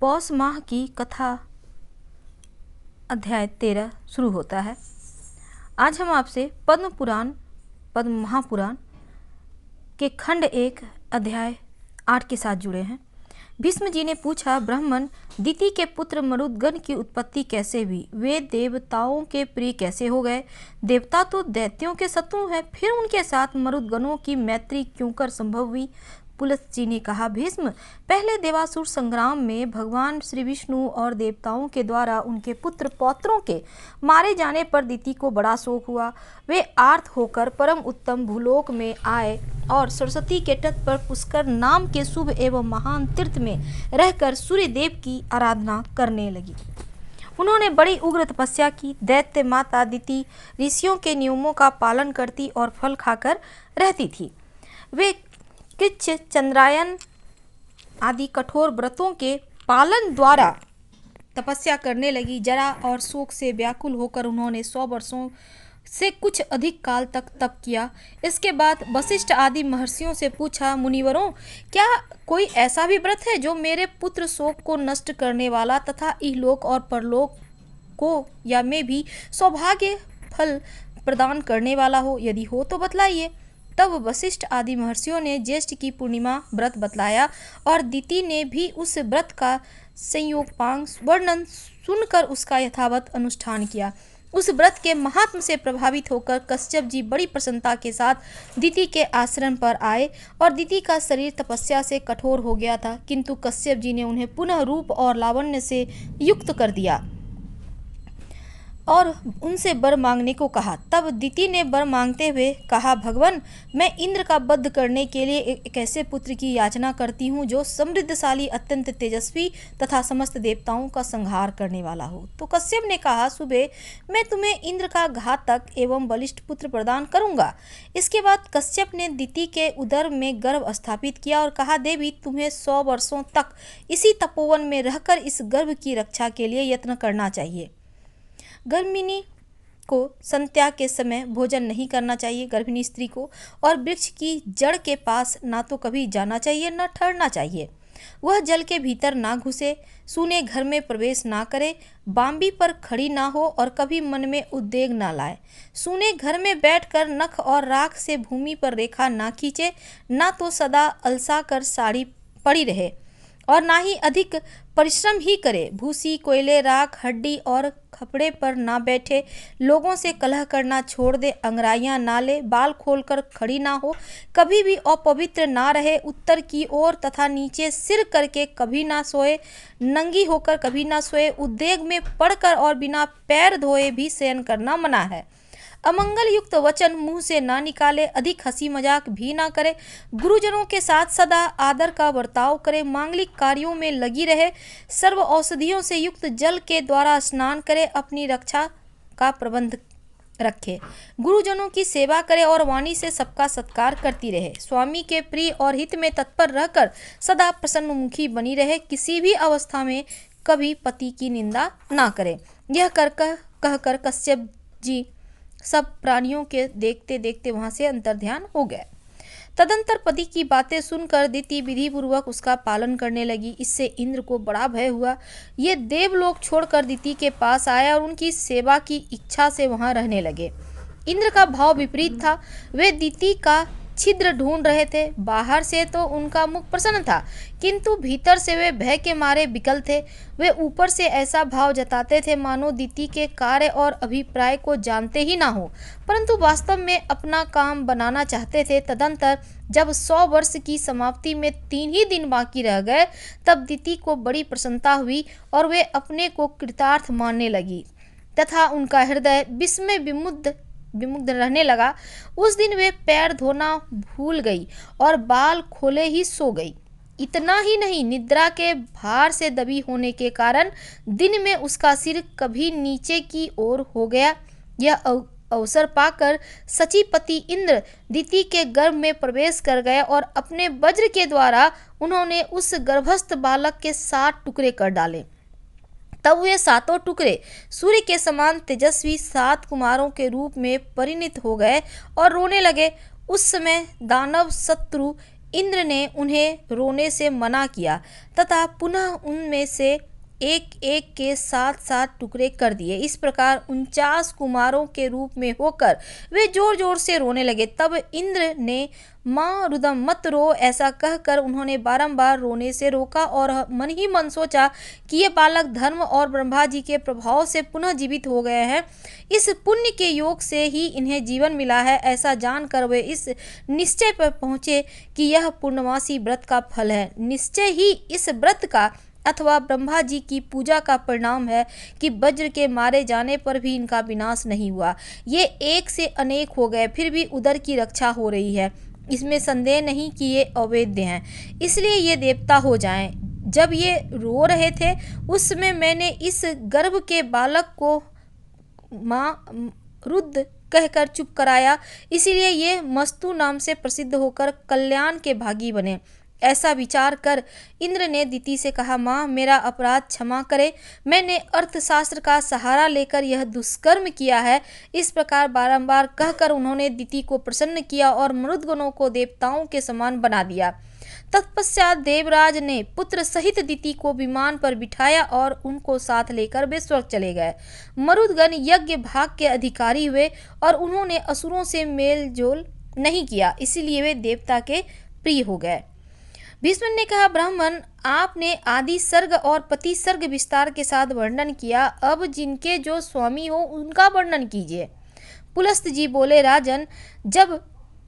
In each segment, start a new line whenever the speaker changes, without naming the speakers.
पौष माह की कथा अध्याय 13 शुरू होता है। आज हम आपसे पद्म महापुराण के खंड 1 अध्याय 8 के साथ जुड़े हैं। भीष्म जी ने पूछा, ब्राह्मण दिति के पुत्र मरुदगण की उत्पत्ति कैसे हुई? वे देवताओं के प्रिय कैसे हो गए? देवता तो दैत्यों के शत्रु हैं, फिर उनके साथ मरुदगणों की मैत्री क्यों कर संभव हुई? पुलस्त जी ने कहा, भीष्म, पहले देवासुर संग्राम में भगवान श्री विष्णु और देवताओं के द्वारा उनके पुत्र पौत्रों के मारे जाने पर दिति को बड़ा शोक हुआ। वे आर्त होकर परम उत्तम भूलोक में आए और सरस्वती के तट पर पुष्कर नाम के शुभ एवं महान तीर्थ में रहकर सूर्य देव की आराधना करने लगी। उन्होंने बड़ी उग्र तपस्या की। दैत्य माता दिति ऋषियों के नियमों का पालन करती और फल खाकर रहती थी। वे किच्छ चंद्रायन आदि कठोर व्रतों के पालन द्वारा तपस्या करने लगी। जरा और शोक से व्याकुल होकर उन्होंने 100 वर्षों से कुछ अधिक काल तक तप किया। इसके बाद वशिष्ठ आदि महर्षियों से पूछा, मुनिवरों, क्या कोई ऐसा भी व्रत है जो मेरे पुत्र शोक को नष्ट करने वाला तथा इहलोक और परलोक को या में भी सौभाग्य फल प्रदान करने वाला हो? यदि हो तो बतलाइए। तब वशिष्ठ आदि महर्षियों ने ज्येष्ठ की पूर्णिमा व्रत बतलाया और दिति ने भी उस व्रत का संयोपांग वर्णन सुनकर उसका यथावत अनुष्ठान किया। उस व्रत के महात्म से प्रभावित होकर कश्यप जी बड़ी प्रसन्नता के साथ दिति के आश्रम पर आए और दिति का शरीर तपस्या से कठोर हो गया था, किंतु कश्यप जी ने उन्हें पुनः रूप और लावण्य से युक्त कर दिया और उनसे वर मांगने को कहा। तब दिति ने वर मांगते हुए कहा, भगवान, मैं इंद्र का वध करने के लिए एक ऐसे पुत्र की याचना करती हूँ जो समृद्धशाली, अत्यंत तेजस्वी तथा समस्त देवताओं का संहार करने वाला हो। तो कश्यप ने कहा, सुबह मैं तुम्हें इंद्र का घातक एवं बलिष्ठ पुत्र प्रदान करूंगा। इसके बाद कश्यप ने दिति के उदर में गर्भ स्थापित किया और कहा, देवी, तुम्हें 100 वर्षों तक इसी तपोवन में रहकर इस गर्भ की रक्षा के लिए यत्न करना चाहिए। गर्भिणी को संध्या के समय भोजन नहीं करना चाहिए। गर्भिणी स्त्री को और वृक्ष की जड़ के पास ना तो कभी जाना चाहिए न ठहरना चाहिए। वह जल के भीतर ना घुसे, सूने घर में प्रवेश ना करे, बांबी पर खड़ी ना हो और कभी मन में उद्वेग ना लाए। सूने घर में बैठकर नख और राख से भूमि पर रेखा ना खींचे, ना तो सदा अलसा कर साड़ी पड़ी रहे और ना ही अधिक परिश्रम ही करे। भूसी, कोयले, राख, हड्डी और खपड़े पर ना बैठे, लोगों से कलह करना छोड़ दे, अंगराइयां ना ले, बाल खोलकर खड़ी ना हो, कभी भी अपवित्र ना रहे, उत्तर की ओर तथा नीचे सिर करके कभी ना सोए, नंगी होकर कभी ना सोए, उद्वेग में पड़कर और बिना पैर धोए भी शयन करना मना है। अमंगल युक्त वचन मुंह से ना निकाले, अधिक हंसी मजाक भी ना करे, गुरुजनों के साथ सदा आदर का बर्ताव करे, मांगलिक कार्यों में लगी रहे, सर्व औषधियों से युक्त जल के द्वारा स्नान करे, अपनी रक्षा का प्रबंध रखे, गुरुजनों की सेवा करे और वाणी से सबका सत्कार करती रहे, स्वामी के प्रिय और हित में तत्पर रहकर सदा प्रसन्नमुखी बनी रहे, किसी भी अवस्था में कभी पति की निंदा ना करे। यह कहकर कश्यप जी सब प्राणियों के देखते देखते वहां से अंतर्ध्यान हो गए। तदंतर पति की बातें सुनकर दिति विधि पूर्वक उसका पालन करने लगी। इससे इंद्र को बड़ा भय हुआ। ये देवलोक छोड़कर दिति के पास आया और उनकी सेवा की इच्छा से वहां रहने लगे। इंद्र का भाव विपरीत था। वे दिति का छिद्र ढूंढ रहे थे। बाहर से तो उनका मुख प्रसन्न था, किंतु भीतर से वे भय के मारे विकल थे। वे ऊपर से ऐसा भाव जताते थे मानो दिति के कार्य और अभिप्राय को जानते ही ना हो, परंतु वास्तव में अपना काम बनाना चाहते थे। तदंतर जब 100 वर्ष की समाप्ति में 3 ही दिन बाकी रह गए, तब दिति को बड़ी प्रसन्नता हुई और वे अपने को कृतार्थ मानने लगी तथा उनका हृदय विस्मय विमुग्ध रहने लगा। उस दिन वे पैर धोना भूल गई और बाल खोले ही सो गई। इतना ही नहीं, निद्रा के भार से दबी होने के कारण दिन में उसका सिर कभी नीचे की ओर हो गया। यह अवसर पाकर सचिपति इंद्र दिति के गर्भ में प्रवेश कर गए और अपने वज्र के द्वारा उन्होंने उस गर्भस्थ बालक के 7 टुकड़े कर डाले। तब वे 7 टुकड़े सूर्य के समान तेजस्वी 7 कुमारों के रूप में परिणित हो गए और रोने लगे। उस समय दानव शत्रु इंद्र ने उन्हें रोने से मना किया तथा पुनः उनमें से एक एक के साथ साथ टुकड़े कर दिए। इस प्रकार 49 कुमारों के रूप में होकर वे जोर जोर से रोने लगे। तब इंद्र ने माँ रुदम मत रो ऐसा कहकर उन्होंने बारंबार रोने से रोका और मन ही मन सोचा कि ये बालक धर्म और ब्रह्मा जी के प्रभाव से पुनः जीवित हो गए हैं। इस पुण्य के योग से ही इन्हें जीवन मिला है। ऐसा जानकर वे इस निश्चय पर पहुँचे कि यह पूर्णमासी व्रत का फल है। निश्चय ही इस व्रत का अथवा ब्रह्मा जी की पूजा का परिणाम है कि वज्र के मारे जाने पर भी इनका विनाश नहीं हुआ। ये एक से अनेक हो गए, फिर भी उदर की रक्षा हो रही है। इसमें संदेह नहीं कि ये अवैध हैं, इसलिए ये देवता हो जाएं। जब ये रो रहे थे उस समय मैंने इस गर्भ के बालक को माँ रुद्र कहकर चुप कराया, इसीलिए ये मस्तु नाम से प्रसिद्ध होकर कल्याण के भागी बने। ऐसा विचार कर इंद्र ने दिति से कहा, माँ मेरा अपराध क्षमा करे, मैंने अर्थशास्त्र का सहारा लेकर यह दुष्कर्म किया है। इस प्रकार बारंबार कहकर उन्होंने दिति को प्रसन्न किया और मरुदगणों को देवताओं के समान बना दिया। तत्पश्चात देवराज ने पुत्र सहित दिति को विमान पर बिठाया और उनको साथ लेकर वे स्वर्ग चले गए। मरुदगण यज्ञ भाग के अधिकारी हुए और उन्होंने असुरों से मेल जोल नहीं किया, इसीलिए वे देवता के प्रिय हो गए। भीष्म ने कहा, ब्राह्मण आपने आदि सर्ग और पति सर्ग विस्तार के साथ वर्णन किया, अब जिनके जो स्वामी हो उनका वर्णन कीजिए। पुलस्त जी बोले, राजन जब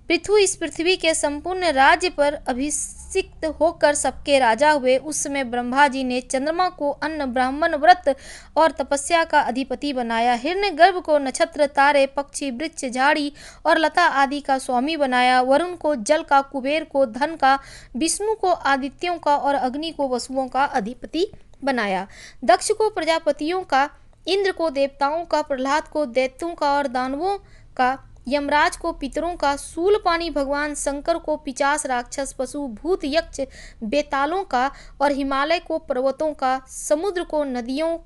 पृथु इस पृथ्वी के संपूर्ण राज्य पर अभिषिक्त होकर सबके राजा हुए, उस समय ब्रह्मा जी ने चंद्रमा को अन्न ब्राह्मण व्रत और तपस्या का अधिपति बनाया। हिरण्यगर्भ को नक्षत्र तारे पक्षी वृक्ष झाड़ी और लता आदि का स्वामी बनाया। वरुण को जल का, कुबेर को धन का, विष्णु को आदित्यों का और अग्नि को वसुओं का अधिपति बनाया। दक्ष को प्रजापतियों का, इंद्र को देवताओं का, प्रहलाद को दैत्यों का और दानवों का, यमराज को पितरों का, शूलपाणी भगवान शंकर को पिचास राक्षस पशु भूत यक्ष बेतालों का और हिमालय को पर्वतों का, समुद्र को नदियों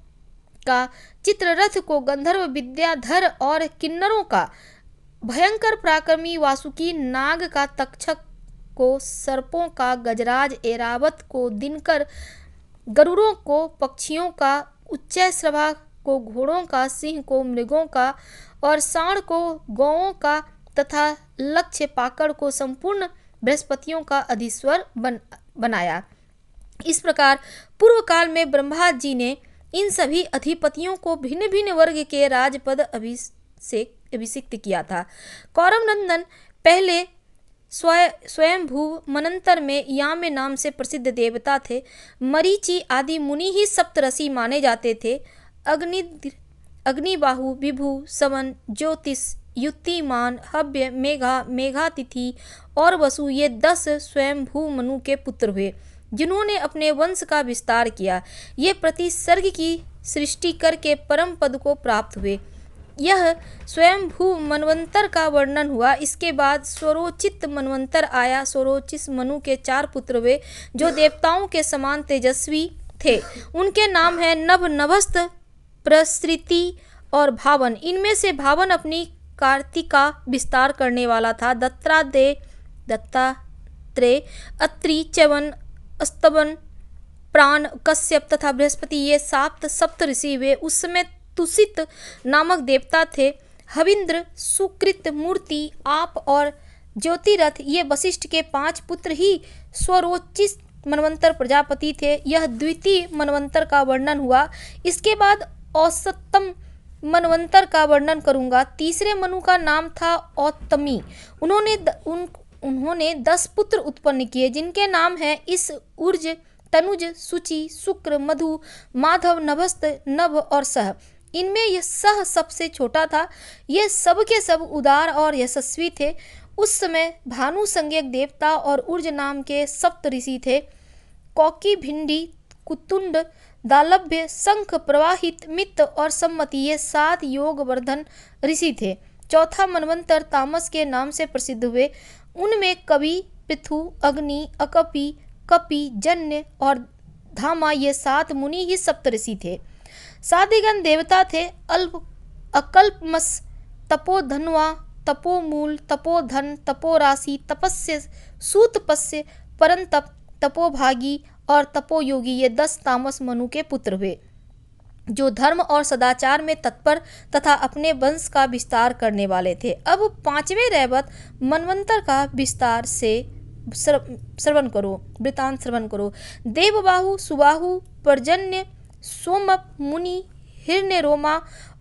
का, चित्ररथ को गंधर्व विद्याधर और किन्नरों का, भयंकर पराक्रमी वासुकी नाग का, तक्षक को सर्पों का, गजराज ऐरावत को, दिनकर गरुड़ों को, पक्षियों का, उच्चैश्रवा को घोड़ों का, सिंह को मृगों का और सांड को गौओं का तथा लक्ष्य पाकड़ को संपूर्ण बृहस्पतियों का अधीश्वर बनाया। इस प्रकार पूर्व काल में ब्रह्मा जी ने इन सभी अधिपतियों को भिन्न भिन्न वर्ग के राजपद अभिषिक्त किया था। कौरव नंदन पहले स्वयंभू मनंतर में याम नाम से प्रसिद्ध देवता थे। मरीचि आदि मुनि ही सप्तऋषि माने जाते थे। अग्निबाहु, विभु, सवन, ज्योतिष, युक्तिमान, हव्य, मेघा, मेघातिथि और वसु ये 10 स्वयंभू मनु के पुत्र हुए, जिन्होंने अपने वंश का विस्तार किया। ये प्रतिसर्ग की सृष्टि करके परम पद को प्राप्त हुए। यह स्वयंभू मनवंतर का वर्णन हुआ। इसके बाद स्वरोचित मनवंतर आया। स्वरोचित मनु के 4 पुत्र हुए, जो देवताओं के समान तेजस्वी थे। उनके नाम है नभ, नभस्त, प्रसृति और भावन। इनमें से भावन अपनी कार्तिका विस्तार करने वाला था। दत्तात्रेय, अत्रि, च्यवन, स्तवन, प्राण, कश्यप तथा बृहस्पति ये 7 सप्तऋषि हुए। उस समय तुषित नामक देवता थे। हविंद्र, सुकृत, मूर्ति, आप और ज्योतिरथ ये वशिष्ठ के 5 पुत्र ही स्वरोचित मनवंतर प्रजापति थे। यह द्वितीय मनवंतर का वर्णन हुआ। इसके बाद औसतम मनवंतर का वर्णन करूंगा। तीसरे मनु का नाम था औत्तमी। उन्होंने 10 पुत्र उत्पन्न किए, जिनके नाम हैं इस, ऊर्ज, तनुज, सुचि, शुक्र, मधु, माधव, नभस्त, नभ और सह। इनमें यह सह सबसे छोटा था। ये सब के सब उदार और यशस्वी थे। उस समय भानु संज्ञक देवता और ऊर्ज नाम के सप्त ऋषि थे। कौकी, भिंडी, कुतुंड, दालभ्य, शंख, प्रवाहित, मित्त और सम्मति ये 7 योगवर्धन ऋषि थे। चौथा मनवंतर तामस के नाम से प्रसिद्ध हुए। उनमें कवि, पृथु, अग्नि, अकपि, कपि, जन्य और धामा ये 7 मुनि ही सप्तऋषि थे। साधिगण देवता थे। अकल्पमस, तपोधनवा, तपोमूल, तपोधन, तपोराशि, तपस्य, सूतपस्य, परंतप, तपोभागी और तपोयोगी, ये 10 तामस मनु के पुत्र हुए, जो धर्म और सदाचार में तत्पर तथा अपने वंश का विस्तार करने वाले थे। अब 5वें रैवत मनवंतर का विस्तार से श्रवण करो, वृतांत श्रवण करो। देवबाहु, सुबाहु, पर्जन्य, सोमप, मुनि, हिरण्यरोमा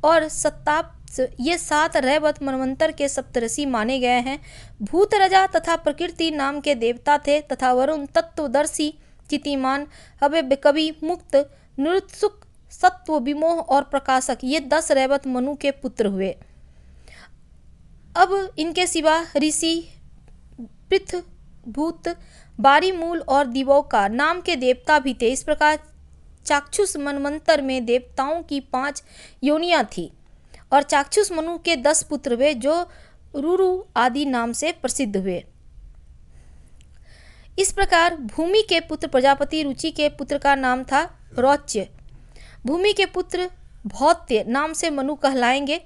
और सत्ताप, ये 7 रैवत मनवंतर के सप्तऋषि माने गए हैं। भूतरजा तथा प्रकृति नाम के देवता थे तथा वरुण, तत्वदर्शी, चितिमान, हवे, कवि, मुक्त, निरुत्सुक, सत्व, विमोह और प्रकाशक, ये 10 रैवत मनु के पुत्र हुए। अब इनके सिवा ऋषि पृथ, भूत, बारीमूल और दिवौका नाम के देवता भी थे। इस प्रकार चाक्षुष मनवंतर में देवताओं की 5 योनियां थी और चाक्षुष मनु के 10 पुत्र हुए, जो रुरु आदि नाम से प्रसिद्ध हुए। इस प्रकार भूमि के पुत्र प्रजापति रुचि के पुत्र का नाम था रौच्य। भूमि के पुत्र भौत्य नाम से मनु कहलाएंगे।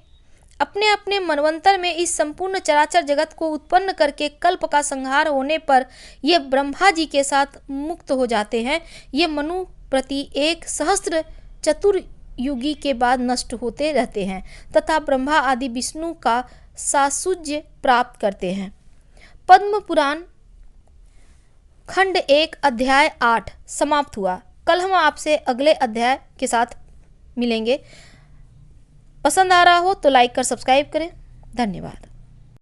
अपने अपने मनवंतर में इस संपूर्ण चराचर जगत को उत्पन्न करके कल्प का संहार होने पर ये ब्रह्मा जी के साथ मुक्त हो जाते हैं। ये मनु प्रति 1 सहस्त्र चतुर्युगी के बाद नष्ट होते रहते हैं तथा ब्रह्मा आदि विष्णु का सायुज्य प्राप्त करते हैं। पद्म पुराण खंड 1 अध्याय 8 समाप्त हुआ। कल हम आपसे अगले अध्याय के साथ मिलेंगे। पसंद आ रहा हो तो लाइक कर सब्सक्राइब करें। धन्यवाद।